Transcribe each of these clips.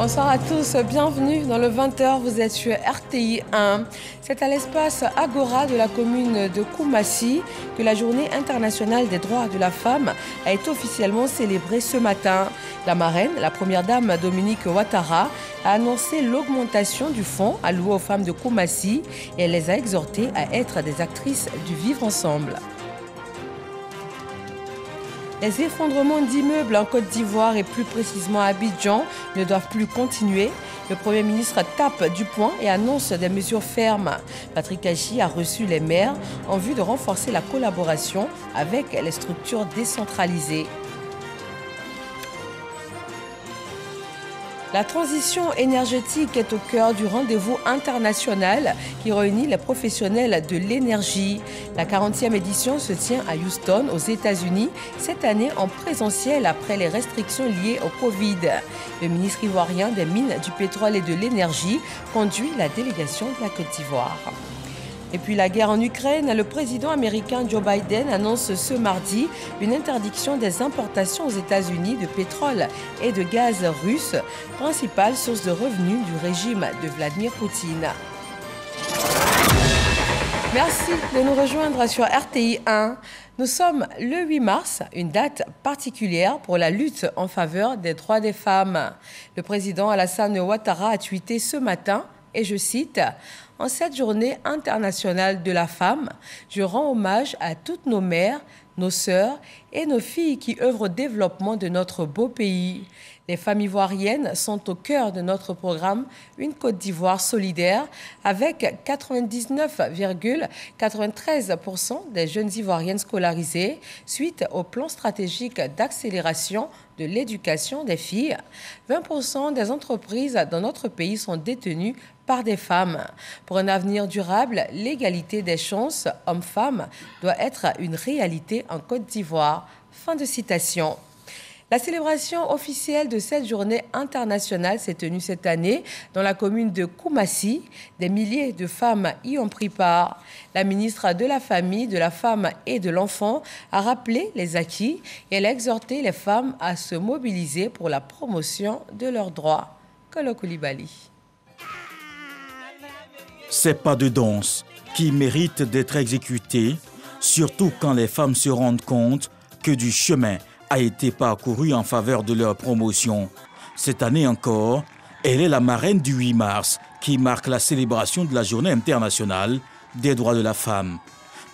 Bonsoir à tous, bienvenue dans le 20h, vous êtes sur RTI 1. C'est à l'espace Agora de la commune de Koumassi que la Journée internationale des droits de la femme a été officiellement célébrée ce matin. La marraine, la première dame Dominique Ouattara, a annoncé l'augmentation du fonds alloué aux femmes de Koumassi et elle les a exhortées à être des actrices du vivre ensemble. Les effondrements d'immeubles en Côte d'Ivoire et plus précisément à Abidjan ne doivent plus continuer. Le Premier ministre tape du poing et annonce des mesures fermes. Patrick Achi a reçu les maires en vue de renforcer la collaboration avec les structures décentralisées. La transition énergétique est au cœur du rendez-vous international qui réunit les professionnels de l'énergie. La 40e édition se tient à Houston, aux États-Unis, cette année en présentiel après les restrictions liées au Covid. Le ministre ivoirien des Mines, du Pétrole et de l'Énergie conduit la délégation de la Côte d'Ivoire. Et puis la guerre en Ukraine, le président américain Joe Biden annonce ce mardi une interdiction des importations aux États-Unis de pétrole et de gaz russe, principale source de revenus du régime de Vladimir Poutine. Merci de nous rejoindre sur RTI 1. Nous sommes le 8 mars, une date particulière pour la lutte en faveur des droits des femmes. Le président Alassane Ouattara a tweeté ce matin, et je cite, « En cette journée internationale de la femme, je rends hommage à toutes nos mères, nos sœurs et nos filles qui œuvrent au développement de notre beau pays. Les femmes ivoiriennes sont au cœur de notre programme Une Côte d'Ivoire solidaire avec 99,93% des jeunes ivoiriennes scolarisées suite au plan stratégique d'accélération de l'éducation des filles. 20% des entreprises dans notre pays sont détenues par des femmes. Pour un avenir durable, l'égalité des chances hommes-femmes doit être une réalité en Côte d'Ivoire. » Fin de citation. La célébration officielle de cette journée internationale s'est tenue cette année dans la commune de Koumassi. Des milliers de femmes y ont pris part. La ministre de la Famille, de la Femme et de l'Enfant a rappelé les acquis et elle a exhorté les femmes à se mobiliser pour la promotion de leurs droits. Kolo Koulibaly. Ces pas de danse qui méritent d'être exécutés, surtout quand les femmes se rendent compte que du chemin a été parcouru en faveur de leur promotion. Cette année encore, elle est la marraine du 8 mars qui marque la célébration de la Journée internationale des droits de la femme.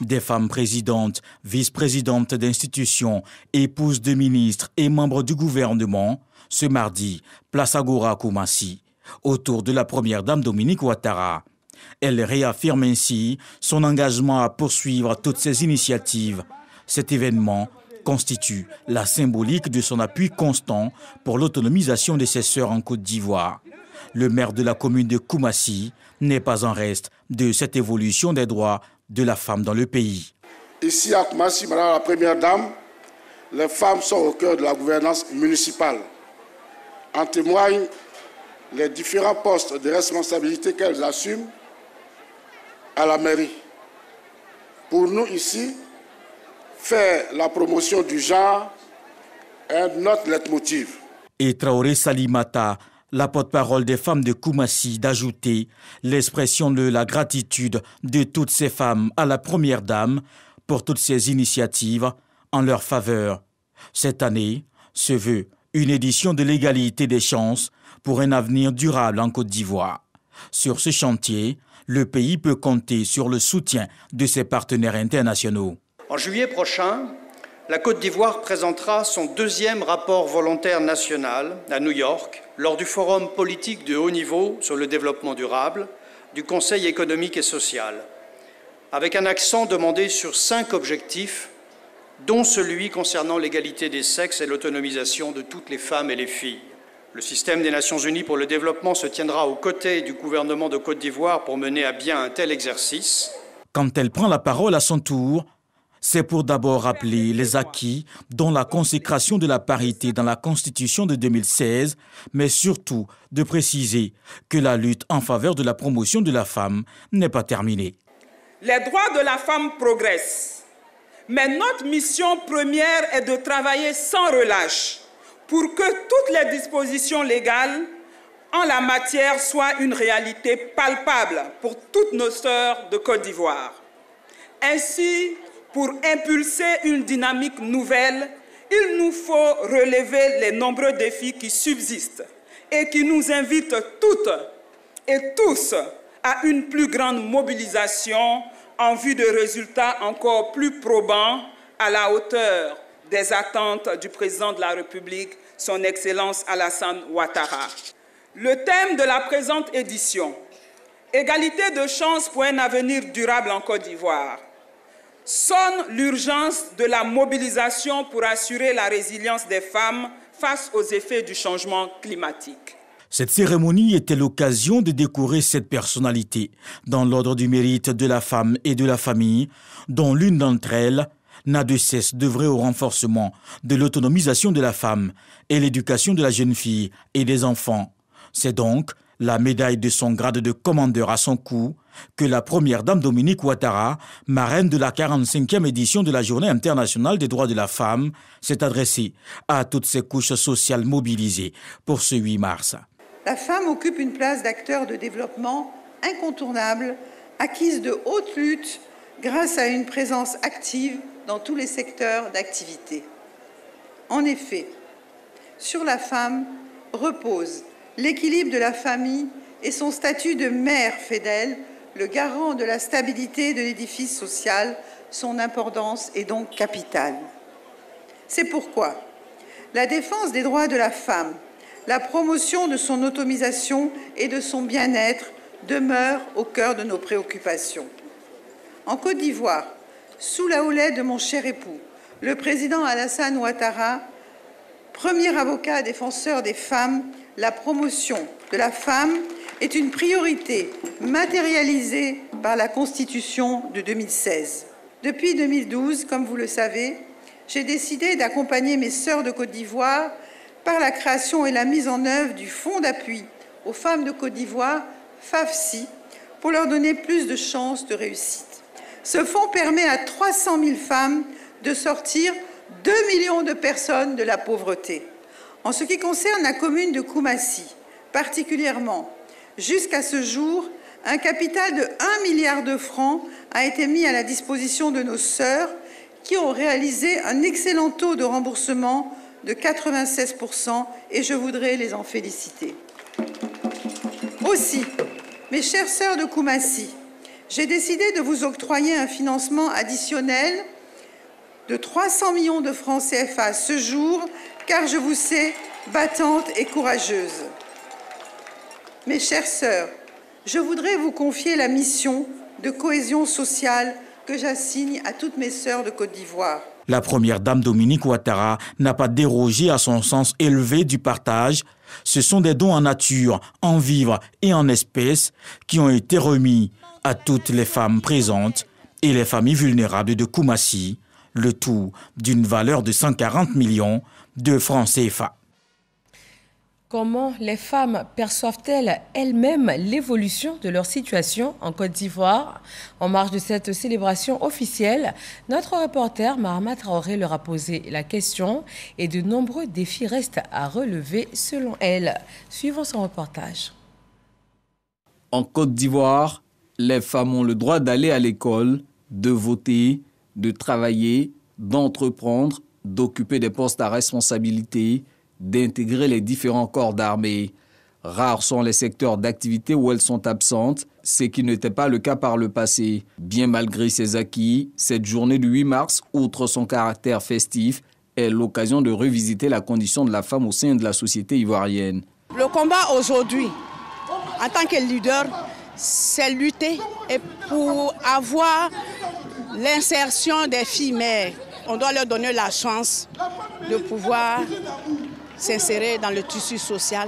Des femmes présidentes, vice-présidentes d'institutions, épouses de ministres et membres du gouvernement, ce mardi, place Agora à Koumassi, autour de la première dame Dominique Ouattara. Elle réaffirme ainsi son engagement à poursuivre toutes ces initiatives. Cet événement constitue la symbolique de son appui constant pour l'autonomisation de ses sœurs en Côte d'Ivoire. Le maire de la commune de Koumassi n'est pas en reste de cette évolution des droits de la femme dans le pays. Ici à Koumassi, Madame la Première Dame, les femmes sont au cœur de la gouvernance municipale. En témoignent les différents postes de responsabilité qu'elles assument à la mairie. Pour nous ici, faire la promotion du genre est notre leitmotiv. Et Traoré Salimata, la porte-parole des femmes de Koumassi, d'ajouter l'expression de la gratitude de toutes ces femmes à la première dame pour toutes ces initiatives en leur faveur. Cette année se veut une édition de l'égalité des chances pour un avenir durable en Côte d'Ivoire. Sur ce chantier, le pays peut compter sur le soutien de ses partenaires internationaux. En juillet prochain, la Côte d'Ivoire présentera son deuxième rapport volontaire national à New York lors du forum politique de haut niveau sur le développement durable du Conseil économique et social, avec un accent demandé sur 5 objectifs, dont celui concernant l'égalité des sexes et l'autonomisation de toutes les femmes et les filles. Le système des Nations Unies pour le développement se tiendra aux côtés du gouvernement de Côte d'Ivoire pour mener à bien un tel exercice. Quand elle prend la parole à son tour, c'est pour d'abord rappeler les acquis, dont la consécration de la parité dans la Constitution de 2016, mais surtout de préciser que la lutte en faveur de la promotion de la femme n'est pas terminée. Les droits de la femme progressent, mais notre mission première est de travailler sans relâche pour que toutes les dispositions légales en la matière soit une réalité palpable pour toutes nos sœurs de Côte d'Ivoire. Ainsi, pour impulser une dynamique nouvelle, il nous faut relever les nombreux défis qui subsistent et qui nous invitent toutes et tous à une plus grande mobilisation en vue de résultats encore plus probants à la hauteur des attentes du président de la République, son Excellence Alassane Ouattara. Le thème de la présente édition, égalité de chance pour un avenir durable en Côte d'Ivoire, sonne l'urgence de la mobilisation pour assurer la résilience des femmes face aux effets du changement climatique. Cette cérémonie était l'occasion de décorer cette personnalité dans l'ordre du mérite de la femme et de la famille, dont l'une d'entre elles n'a de cesse d'œuvrer au renforcement de l'autonomisation de la femme et l'éducation de la jeune fille et des enfants. C'est donc la médaille de son grade de commandeur à son cou que la première dame Dominique Ouattara, marraine de la 45e édition de la Journée internationale des droits de la femme, s'est adressée à toutes ces couches sociales mobilisées pour ce 8 mars. La femme occupe une place d'acteur de développement incontournable, acquise de haute lutte grâce à une présence active dans tous les secteurs d'activité. En effet, sur la femme repose l'équilibre de la famille et son statut de mère fait d'elle le garant de la stabilité de l'édifice social. Son importance est donc capitale. C'est pourquoi la défense des droits de la femme, la promotion de son autonomisation et de son bien-être demeure au cœur de nos préoccupations. En Côte d'Ivoire, sous la houlette de mon cher époux, le président Alassane Ouattara, premier avocat défenseur des femmes, la promotion de la femme est une priorité matérialisée par la Constitution de 2016. Depuis 2012, comme vous le savez, j'ai décidé d'accompagner mes sœurs de Côte d'Ivoire par la création et la mise en œuvre du Fonds d'appui aux femmes de Côte d'Ivoire, FAFSI, pour leur donner plus de chances de réussite. Ce fonds permet à 300 000 femmes de sortir 2 millions de personnes de la pauvreté. En ce qui concerne la commune de Koumassi, particulièrement, jusqu'à ce jour, un capital de 1 milliard de francs a été mis à la disposition de nos sœurs qui ont réalisé un excellent taux de remboursement de 96% et je voudrais les en féliciter. Aussi, mes chères sœurs de Koumassi, j'ai décidé de vous octroyer un financement additionnel de 300 millions de francs CFA ce jour, car je vous sais battantes et courageuses. Mes chères sœurs, je voudrais vous confier la mission de cohésion sociale que j'assigne à toutes mes sœurs de Côte d'Ivoire. La première dame Dominique Ouattara n'a pas dérogé à son sens élevé du partage. Ce sont des dons en nature, en vivres et en espèces qui ont été remis à toutes les femmes présentes et les familles vulnérables de Koumassi, le tout d'une valeur de 140 millions de francs CFA. Comment les femmes perçoivent-elles elles-mêmes l'évolution de leur situation en Côte d'Ivoire? En marge de cette célébration officielle, notre reporter Mahama Traoré leur a posé la question et de nombreux défis restent à relever selon elle. Suivons son reportage. En Côte d'Ivoire, les femmes ont le droit d'aller à l'école, de voter, de travailler, d'entreprendre, d'occuper des postes à responsabilité, d'intégrer les différents corps d'armée. Rares sont les secteurs d'activité où elles sont absentes, ce qui n'était pas le cas par le passé. Bien malgré ces acquis, cette journée du 8 mars, outre son caractère festif, est l'occasion de revisiter la condition de la femme au sein de la société ivoirienne. Le combat aujourd'hui, en tant que leader, c'est lutter et pour avoir l'insertion des filles mères. On doit leur donner la chance de pouvoir s'insérer dans le tissu social,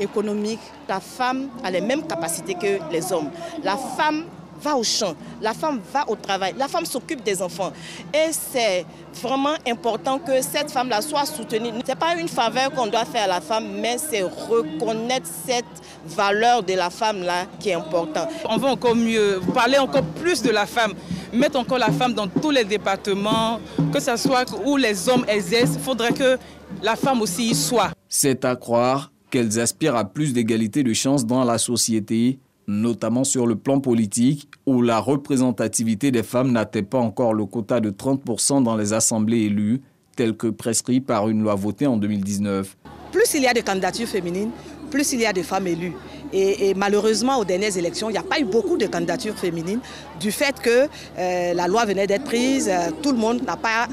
économique. La femme a les mêmes capacités que les hommes. La femme va au champ, la femme va au travail, la femme s'occupe des enfants. Et c'est vraiment important que cette femme-là soit soutenue. Ce n'est pas une faveur qu'on doit faire à la femme, mais c'est reconnaître cette valeur de la femme-là qui est importante. On veut encore mieux parler encore plus de la femme, mettre encore la femme dans tous les départements, que ce soit où les hommes exercent, il faudrait que la femme aussi y soit. C'est à croire qu'elles aspirent à plus d'égalité de chances dans la société, notamment sur le plan politique, où la représentativité des femmes n'atteint pas encore le quota de 30% dans les assemblées élues, tel que prescrit par une loi votée en 2019. Plus il y a de candidatures féminines, plus il y a de femmes élues. Et malheureusement, aux dernières élections, il n'y a pas eu beaucoup de candidatures féminines du fait que la loi venait d'être prise, tout le monde n'a pas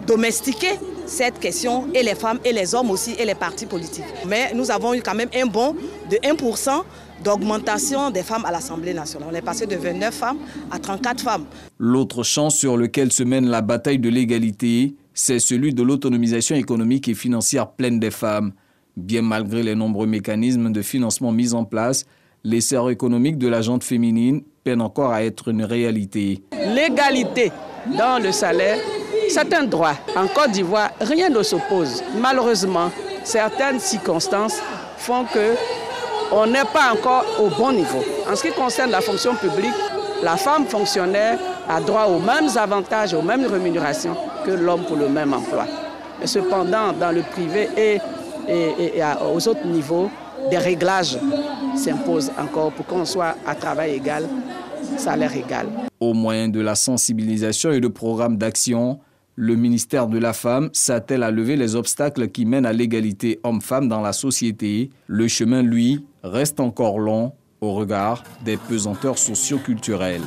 domestiqué cette question, et les femmes, et les hommes aussi, et les partis politiques. Mais nous avons eu quand même un bond de 1% d'augmentation des femmes à l'Assemblée nationale. On est passé de 29 femmes à 34 femmes. L'autre champ sur lequel se mène la bataille de l'égalité, c'est celui de l'autonomisation économique et financière pleine des femmes. Bien malgré les nombreux mécanismes de financement mis en place, l'essor économique de la gente féminine peine encore à être une réalité. L'égalité dans le salaire, c'est un droit. En Côte d'Ivoire, rien ne s'oppose. Malheureusement, certaines circonstances font qu'on n'est pas encore au bon niveau. En ce qui concerne la fonction publique, la femme fonctionnaire a droit aux mêmes avantages, aux mêmes rémunérations que l'homme pour le même emploi. Mais cependant, dans le privé et aux autres niveaux, des réglages s'imposent encore pour qu'on soit à travail égal, salaire égal. Au moyen de la sensibilisation et de programmes d'action, le ministère de la Femme s'attelle à lever les obstacles qui mènent à l'égalité homme-femme dans la société. Le chemin, lui, reste encore long au regard des pesanteurs socio-culturelles.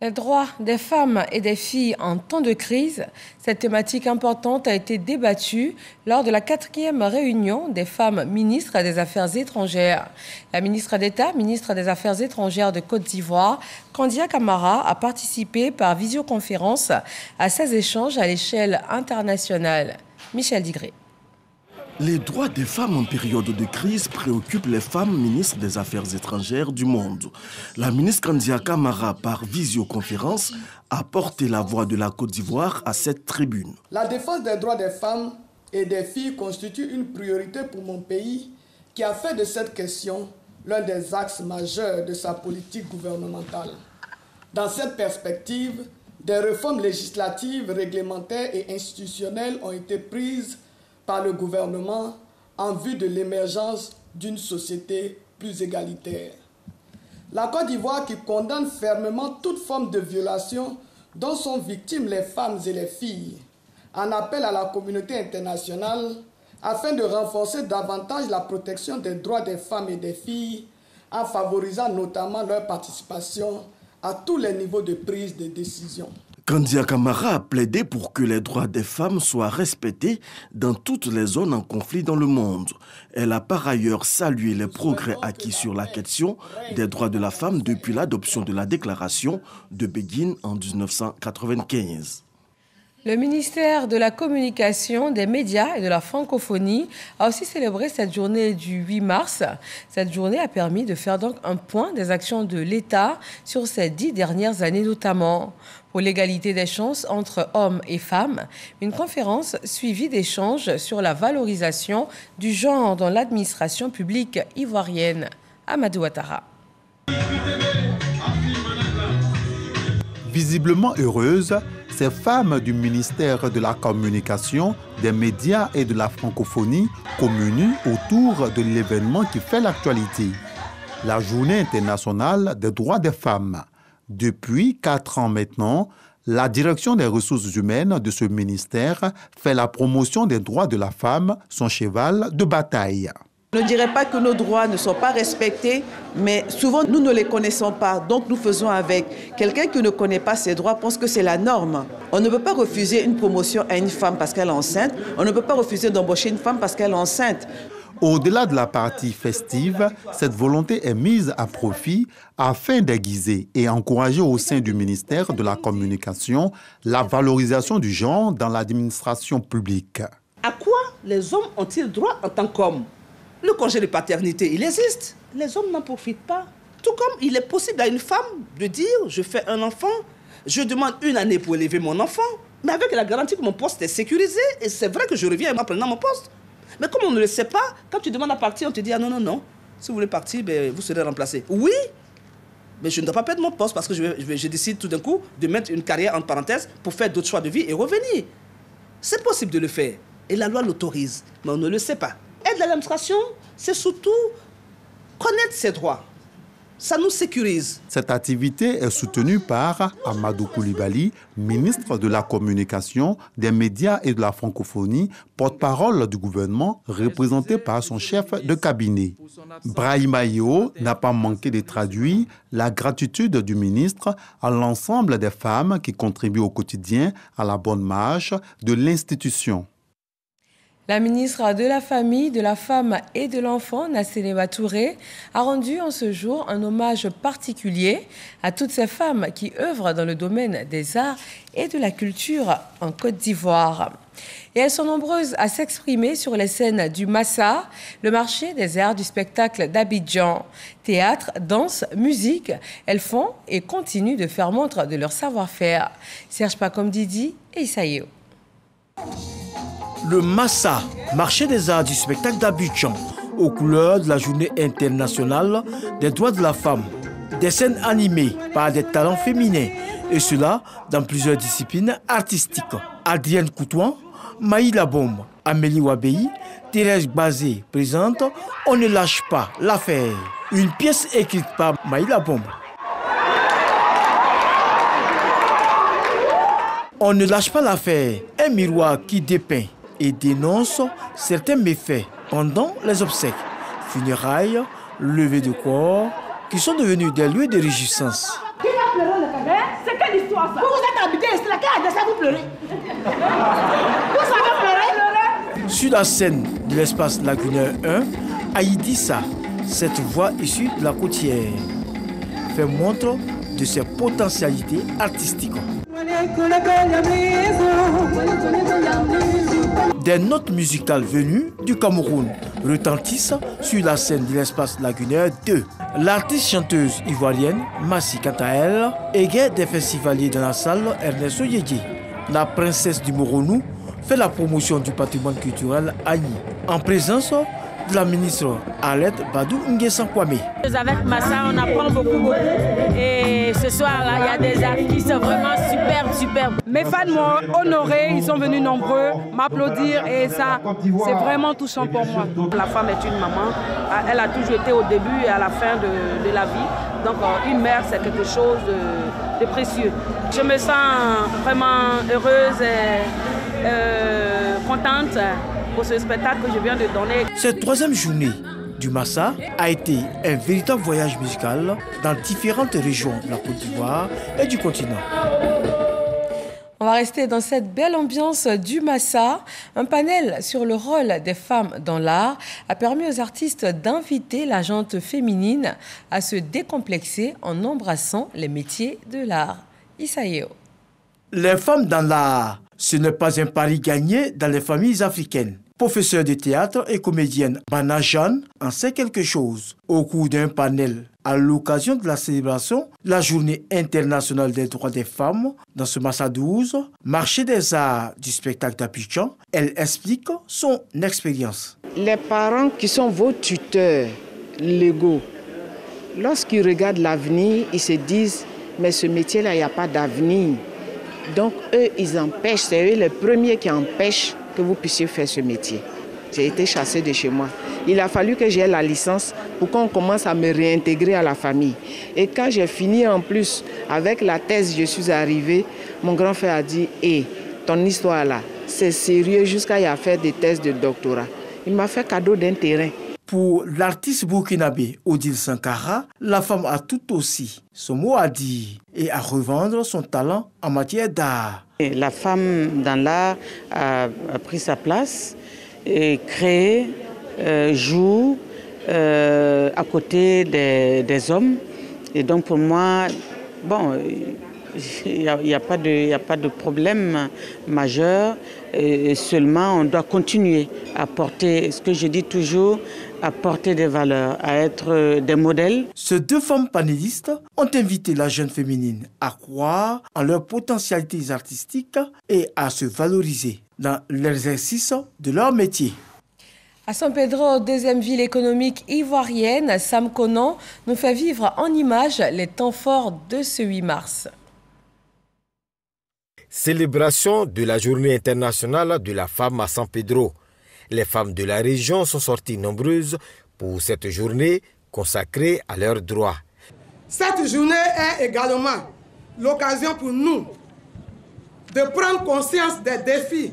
Les droits des femmes et des filles en temps de crise, cette thématique importante a été débattue lors de la 4e réunion des femmes ministres des Affaires étrangères. La ministre d'État, ministre des Affaires étrangères de Côte d'Ivoire, Kandia Camara, a participé par visioconférence à ces échanges à l'échelle internationale. Michel Digré. Les droits des femmes en période de crise préoccupent les femmes ministres des Affaires étrangères du monde. La ministre Kandia Camara, par visioconférence, a porté la voix de la Côte d'Ivoire à cette tribune. La défense des droits des femmes et des filles constitue une priorité pour mon pays qui a fait de cette question l'un des axes majeurs de sa politique gouvernementale. Dans cette perspective, des réformes législatives, réglementaires et institutionnelles ont été prises par le gouvernement en vue de l'émergence d'une société plus égalitaire. La Côte d'Ivoire, qui condamne fermement toute forme de violation dont sont victimes les femmes et les filles, en appelle à la communauté internationale afin de renforcer davantage la protection des droits des femmes et des filles en favorisant notamment leur participation à tous les niveaux de prise de décision. Kandia Camara a plaidé pour que les droits des femmes soient respectés dans toutes les zones en conflit dans le monde. Elle a par ailleurs salué les progrès acquis sur la question des droits de la femme depuis l'adoption de la déclaration de Pékin en 1995. Le ministère de la Communication, des Médias et de la Francophonie a aussi célébré cette journée du 8 mars. Cette journée a permis de faire donc un point des actions de l'État sur ces 10 dernières années notamment. Pour l'égalité des chances entre hommes et femmes, une conférence suivie d'échanges sur la valorisation du genre dans l'administration publique ivoirienne. Amadou Ouattara. Visiblement heureuse, ces femmes du ministère de la Communication, des Médias et de la Francophonie communient autour de l'événement qui fait l'actualité, la Journée internationale des droits des femmes. Depuis 4 ans maintenant, la direction des ressources humaines de ce ministère fait la promotion des droits de la femme, son cheval de bataille. Je ne dirais pas que nos droits ne sont pas respectés, mais souvent nous ne les connaissons pas. Donc nous faisons avec. Quelqu'un qui ne connaît pas ses droits pense que c'est la norme. On ne peut pas refuser une promotion à une femme parce qu'elle est enceinte. On ne peut pas refuser d'embaucher une femme parce qu'elle est enceinte. Au-delà de la partie festive, cette volonté est mise à profit afin d'aiguiser et encourager au sein du ministère de la Communication la valorisation du genre dans l'administration publique. À quoi les hommes ont-ils droit en tant qu'hommes ? Le congé de paternité, il existe. Les hommes n'en profitent pas. Tout comme il est possible à une femme de dire « je fais un enfant, je demande 1 année pour élever mon enfant, mais avec la garantie que mon poste est sécurisé, et c'est vrai que je reviens en prenant mon poste. » Mais comme on ne le sait pas, quand tu demandes à partir, on te dit « ah non, non, non, si vous voulez partir, ben, vous serez remplacé. » Oui, mais je ne dois pas perdre mon poste parce que je décide tout d'un coup de mettre une carrière entre parenthèses pour faire d'autres choix de vie et revenir. C'est possible de le faire. et la loi l'autorise, mais on ne le sait pas. Aide à l'administration, c'est surtout connaître ses droits. Ça nous sécurise. Cette activité est soutenue par Amadou Koulibaly, ministre de la Communication, des médias et de la francophonie, porte-parole du gouvernement, représenté par son chef de cabinet. Brahima Yeo n'a pas manqué de traduire la gratitude du ministre à l'ensemble des femmes qui contribuent au quotidien à la bonne marche de l'institution. La ministre de la Famille, de la Femme et de l'Enfant, Nasséléma Touré, a rendu en ce jour un hommage particulier à toutes ces femmes qui œuvrent dans le domaine des arts et de la culture en Côte d'Ivoire. Et elles sont nombreuses à s'exprimer sur les scènes du Massa, le marché des arts du spectacle d'Abidjan. Théâtre, danse, musique, elles font et continuent de faire montre de leur savoir-faire. Serge Pacom Didi et Isaïo. Le Massa, marché des arts du spectacle d'Abidjan, aux couleurs de la journée internationale des droits de la femme. Des scènes animées par des talents féminins, et cela dans plusieurs disciplines artistiques. Adrienne Coutouan, Maïla Bombe, Amélie Wabei, Thérèse Bazé présente « On ne lâche pas l'affaire », une pièce écrite par Maïla Bombe. On ne lâche pas l'affaire, un miroir qui dépeint et dénonce certains méfaits pendant les obsèques, funérailles, levées de corps, qui sont devenus des lieux de réjouissance. Qui a pleuré le cadet? C'est quelle histoire ça? Vous êtes habité ici, la qui a vous pleurez? Vous savez pleurer? Sur la scène de l'espace lagunaire 1, Aïdissa, cette voix issue de la côtière, fait montre de ses potentialités artistiques. Des notes musicales venues du Cameroun retentissent sur la scène de l'espace lagunaire 2. L'artiste chanteuse ivoirienne, Massi, quant à elle, égaye des festivaliers dans la salle Ernesto Yédié. La princesse du Moronou fait la promotion du patrimoine culturel Agni, en présence de la ministre Arlette Badou Nguessan Kwame. Avec Massa, on apprend beaucoup. Et ce soir-là, il y a des artistes vraiment superbes. Mes fans m'ont honoré, ils sont venus nombreux m'applaudir et ça, c'est vraiment touchant pour moi. La femme est une maman, elle a toujours été au début et à la fin de la vie. Donc une mère, c'est quelque chose de précieux. Je me sens vraiment heureuse et contente pour ce spectacle que je viens de donner. Cette troisième journée du Massa a été un véritable voyage musical dans différentes régions de la Côte d'Ivoire et du continent. On va rester dans cette belle ambiance du Massa. Un panel sur le rôle des femmes dans l'art a permis aux artistes d'inviter la gente féminine à se décomplexer en embrassant les métiers de l'art. Isaïo. Les femmes dans l'art, ce n'est pas un pari gagné dans les familles africaines. Professeure de théâtre et comédienne Bana Jeanne en sait quelque chose au cours d'un panel à l'occasion de la célébration de la Journée internationale des droits des femmes dans ce Massa 12, marché des arts du spectacle d'Abidjan. Elle explique son expérience. Les parents qui sont vos tuteurs légaux, lorsqu'ils regardent l'avenir, ils se disent mais ce métier-là, il n'y a pas d'avenir. Donc eux, ils empêchent, c'est eux les premiers qui empêchent que vous puissiez faire ce métier. J'ai été chassée de chez moi. Il a fallu que j'aie la licence pour qu'on commence à me réintégrer à la famille. Et quand j'ai fini en plus avec la thèse, je suis arrivée, mon grand frère a dit « Hé, ton histoire là, c'est sérieux jusqu'à y faire des thèses de doctorat. » Il m'a fait cadeau d'un terrain. Pour l'artiste burkinabé Odile Sankara, la femme a tout aussi son mot à dire et à revendre son talent en matière d'art. La femme dans l'art a pris sa place et crée, joue à côté des hommes. Et donc pour moi, bon, il n'y a pas de problème majeur. Et seulement on doit continuer à porter, ce que je dis toujours, à porter des valeurs, à être des modèles. Ces deux femmes panélistes ont invité la jeune féminine à croire en leurs potentialités artistiques et à se valoriser dans l'exercice de leur métier. À San Pedro, deuxième ville économique ivoirienne, Sam Conan nous fait vivre en images les temps forts de ce 8 mars. Célébration de la Journée internationale de la femme à San Pedro. Les femmes de la région sont sorties nombreuses pour cette journée consacrée à leurs droits. Cette journée est également l'occasion pour nous de prendre conscience des défis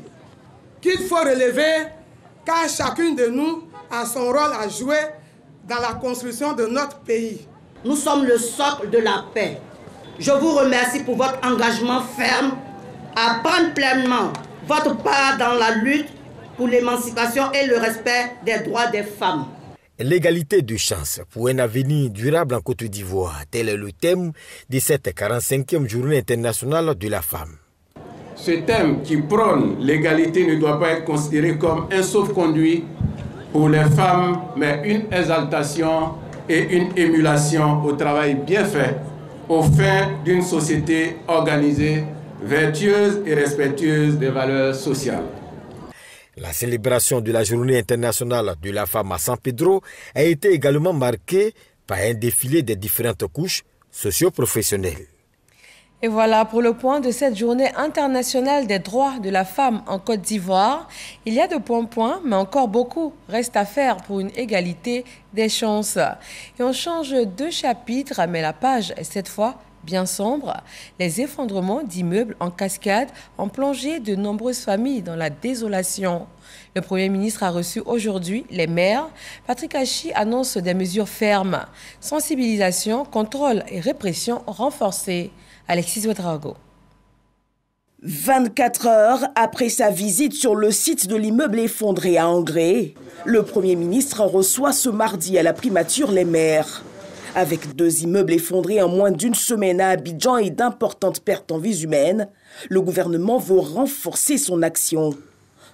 qu'il faut relever, car chacune de nous a son rôle à jouer dans la construction de notre pays. Nous sommes le socle de la paix. Je vous remercie pour votre engagement ferme à prendre pleinement votre part dans la lutte pour l'émancipation et le respect des droits des femmes. L'égalité de chance pour un avenir durable en Côte d'Ivoire, tel est le thème de cette 45e journée internationale de la femme. Ce thème qui prône l'égalité ne doit pas être considéré comme un sauf-conduit pour les femmes, mais une exaltation et une émulation au travail bien fait, au fin d'une société organisée, vertueuse et respectueuse des valeurs sociales. La célébration de la Journée internationale de la femme à San Pedro a été également marquée par un défilé des différentes couches socio-professionnelles. Et voilà pour le point de cette Journée internationale des droits de la femme en Côte d'Ivoire. Il y a de bons points, mais encore beaucoup reste à faire pour une égalité des chances. Et on change de chapitre, mais la page est cette fois bien sombre. Les effondrements d'immeubles en cascade ont plongé de nombreuses familles dans la désolation. Le Premier ministre a reçu aujourd'hui les maires. Patrick Achi annonce des mesures fermes. Sensibilisation, contrôle et répression renforcées. Alexis Ouedraogo. 24 heures après sa visite sur le site de l'immeuble effondré à Angré, le Premier ministre reçoit ce mardi à la primature les maires. Avec 2 immeubles effondrés en moins d'une semaine à Abidjan et d'importantes pertes en vies humaines, le gouvernement veut renforcer son action.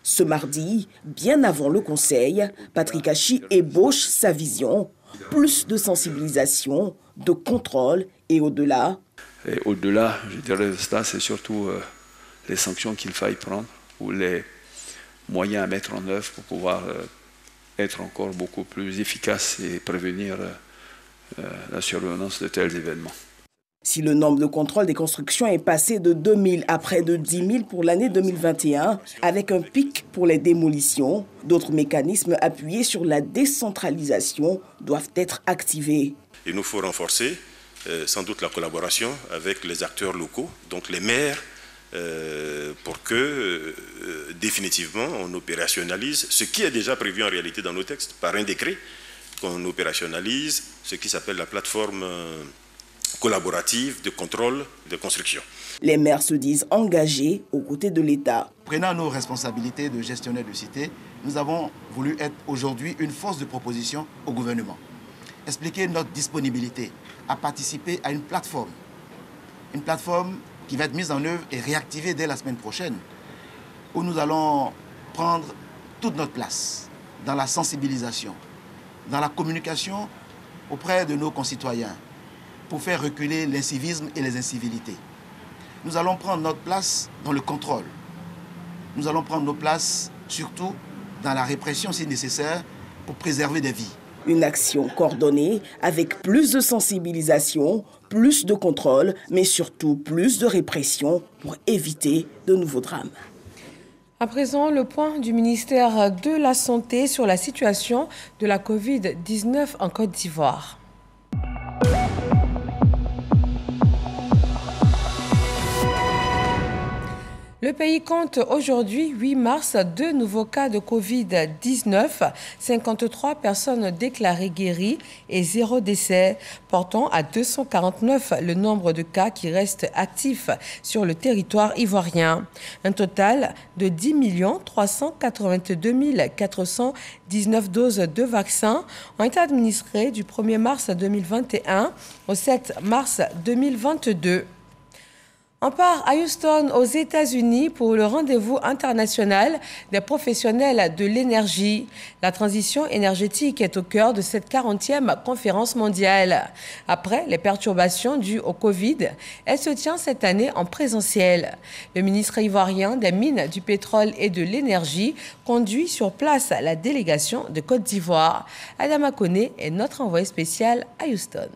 Ce mardi, bien avant le Conseil, Patrick Achi ébauche sa vision. Plus de sensibilisation, de contrôle et au-delà. Et au-delà, je dirais de cela, c'est surtout les sanctions qu'il faille prendre ou les moyens à mettre en œuvre pour pouvoir être encore beaucoup plus efficace et prévenir la survenance de tels événements. Si le nombre de contrôles des constructions est passé de 2000 à près de 10 000 pour l'année 2021, avec un pic pour les démolitions, d'autres mécanismes appuyés sur la décentralisation doivent être activés. Il nous faut renforcer sans doute la collaboration avec les acteurs locaux, donc les maires, pour que définitivement on opérationnalise ce qui est déjà prévu en réalité dans nos textes, par un décret, qu'on opérationnalise ce qui s'appelle la plateforme collaborative de contrôle de construction. Les maires se disent engagés aux côtés de l'État. Prenant nos responsabilités de gestionnaire de cité, nous avons voulu être aujourd'hui une force de proposition au gouvernement. Expliquer notre disponibilité à participer à une plateforme qui va être mise en œuvre et réactivée dès la semaine prochaine, où nous allons prendre toute notre place dans la sensibilisation, dans la communication auprès de nos concitoyens, pour faire reculer l'incivisme et les incivilités. Nous allons prendre notre place dans le contrôle. Nous allons prendre nos places surtout dans la répression si nécessaire pour préserver des vies. Une action coordonnée avec plus de sensibilisation, plus de contrôle, mais surtout plus de répression pour éviter de nouveaux drames. À présent, le point du ministère de la Santé sur la situation de la Covid-19 en Côte d'Ivoire. Le pays compte aujourd'hui, 8 mars, 2 nouveaux cas de Covid-19, 53 personnes déclarées guéries et 0 décès, portant à 249 le nombre de cas qui restent actifs sur le territoire ivoirien. Un total de 10 382 419 doses de vaccins ont été administrées du 1er mars 2021 au 7 mars 2022. On part à Houston, aux États-Unis, pour le rendez-vous international des professionnels de l'énergie. La transition énergétique est au cœur de cette 40e conférence mondiale. Après les perturbations dues au Covid, elle se tient cette année en présentiel. Le ministre ivoirien des Mines, du Pétrole et de l'Énergie conduit sur place la délégation de Côte d'Ivoire. Adama Koné est notre envoyé spécial à Houston.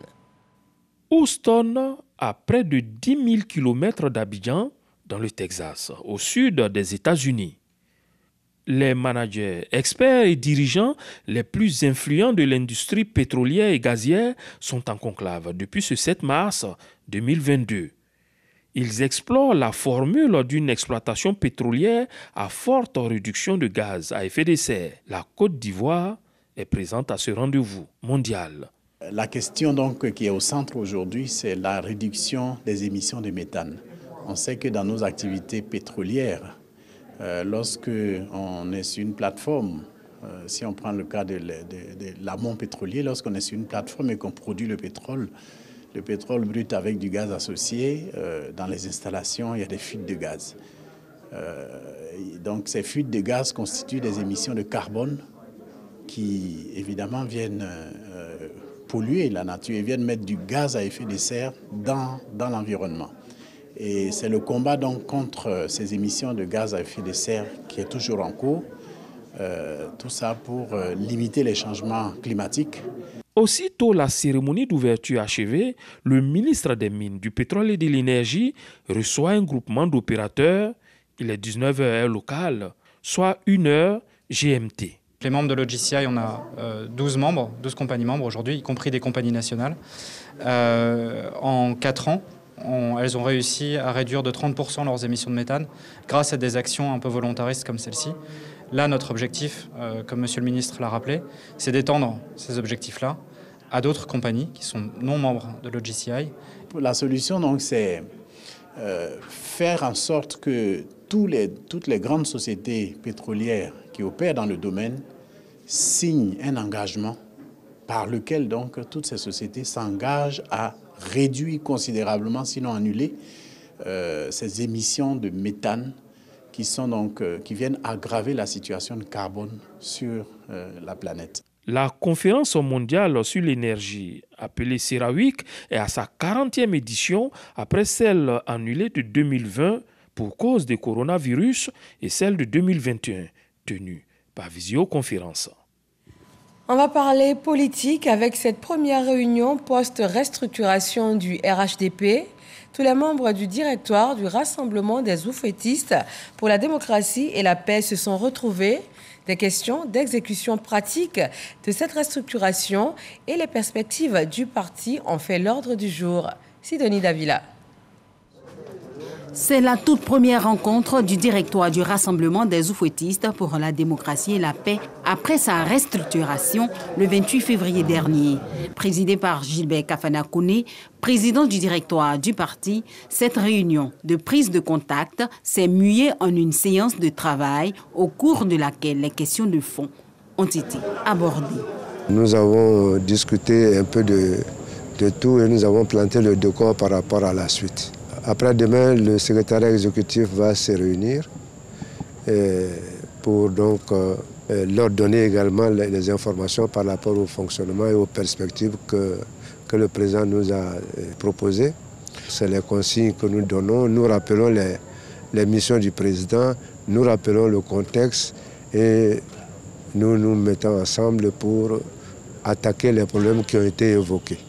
Houston, à près de 10 000 km d'Abidjan, dans le Texas, au sud des États-Unis. Les managers, experts et dirigeants les plus influents de l'industrie pétrolière et gazière sont en conclave depuis ce 7 mars 2022. Ils explorent la formule d'une exploitation pétrolière à forte réduction de gaz à effet de serre. La Côte d'Ivoire est présente à ce rendez-vous mondial. La question donc qui est au centre aujourd'hui, c'est la réduction des émissions de méthane. On sait que dans nos activités pétrolières, lorsque on est sur une plateforme, si on prend le cas de l'amont pétrolier, lorsqu'on est sur une plateforme et qu'on produit le pétrole brut avec du gaz associé, dans les installations, il y a des fuites de gaz. Donc ces fuites de gaz constituent des émissions de carbone qui, évidemment, viennent polluer la nature et viennent mettre du gaz à effet de serre dans l'environnement. Et c'est le combat donc contre ces émissions de gaz à effet de serre qui est toujours en cours. Tout ça pour limiter les changements climatiques. Aussitôt la cérémonie d'ouverture achevée, le ministre des Mines, du Pétrole et de l'Énergie reçoit un groupement d'opérateurs. Il est 19h heure locale, soit 1h GMT. Les membres de l'OGCI, on a 12 compagnies membres aujourd'hui, y compris des compagnies nationales. En 4 ans, elles ont réussi à réduire de 30% leurs émissions de méthane grâce à des actions un peu volontaristes comme celle-ci. Là, notre objectif, comme Monsieur le ministre l'a rappelé, c'est d'étendre ces objectifs-là à d'autres compagnies qui sont non membres de l'OGCI. La solution, donc, c'est faire en sorte que toutes les grandes sociétés pétrolières qui opèrent dans le domaine signent un engagement par lequel donc toutes ces sociétés s'engagent à réduire considérablement, sinon annuler, ces émissions de méthane qui viennent aggraver la situation de carbone sur la planète. La conférence mondiale sur l'énergie, appelée CERAWeek, est à sa 40e édition après celle annulée de 2020 pour cause du coronavirus et celle de 2021, tenue par visioconférence. On va parler politique avec cette première réunion post-restructuration du RHDP. Tous les membres du directoire du Rassemblement des oufettistes pour la démocratie et la paix se sont retrouvés. Des questions d'exécution pratique de cette restructuration et les perspectives du parti ont fait l'ordre du jour. Sidonie Davila. C'est la toute première rencontre du directoire du Rassemblement des oufettistes pour la démocratie et la paix après sa restructuration le 28 février dernier. Présidée par Gilbert Kafana Koné, président du directoire du parti, cette réunion de prise de contact s'est muée en une séance de travail au cours de laquelle les questions de fond ont été abordées. Nous avons discuté un peu de tout et nous avons planté le décor par rapport à la suite. Après-demain, le secrétariat exécutif va se réunir pour donc leur donner également les informations par rapport au fonctionnement et aux perspectives que le président nous a proposées. C'est les consignes que nous donnons. Nous rappelons les missions du président, nous rappelons le contexte et nous nous mettons ensemble pour attaquer les problèmes qui ont été évoqués.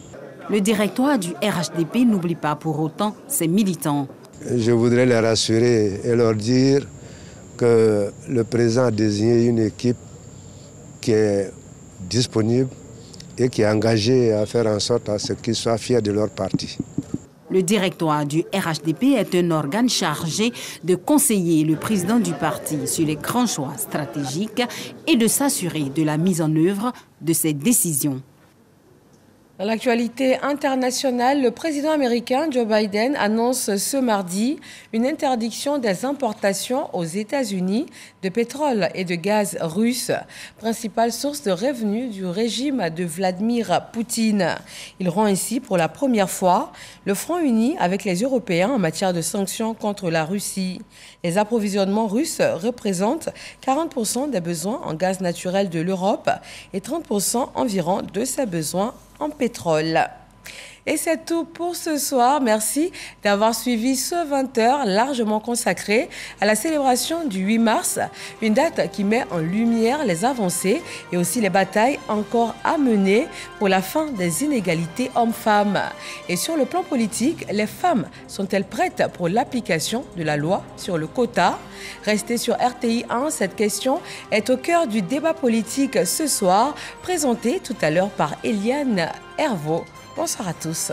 Le directoire du RHDP n'oublie pas pour autant ses militants. Je voudrais les rassurer et leur dire que le président a désigné une équipe qui est disponible et qui est engagée à faire en sorte à ce qu'ils soient fiers de leur parti. Le directoire du RHDP est un organe chargé de conseiller le président du parti sur les grands choix stratégiques et de s'assurer de la mise en œuvre de ses décisions. Dans l'actualité internationale, le président américain Joe Biden annonce ce mardi une interdiction des importations aux États-Unis de pétrole et de gaz russe, principale source de revenus du régime de Vladimir Poutine. Il rend ainsi pour la première fois le front uni avec les Européens en matière de sanctions contre la Russie. Les approvisionnements russes représentent 40% des besoins en gaz naturel de l'Europe et 30% environ de ses besoins en pétrole. Et c'est tout pour ce soir. Merci d'avoir suivi ce 20h largement consacré à la célébration du 8 mars, une date qui met en lumière les avancées et aussi les batailles encore à mener pour la fin des inégalités hommes-femmes. Et sur le plan politique, les femmes sont-elles prêtes pour l'application de la loi sur le quota? Restez sur RTI 1, cette question est au cœur du débat politique ce soir, présenté tout à l'heure par Eliane Hervaux. Bonsoir à tous.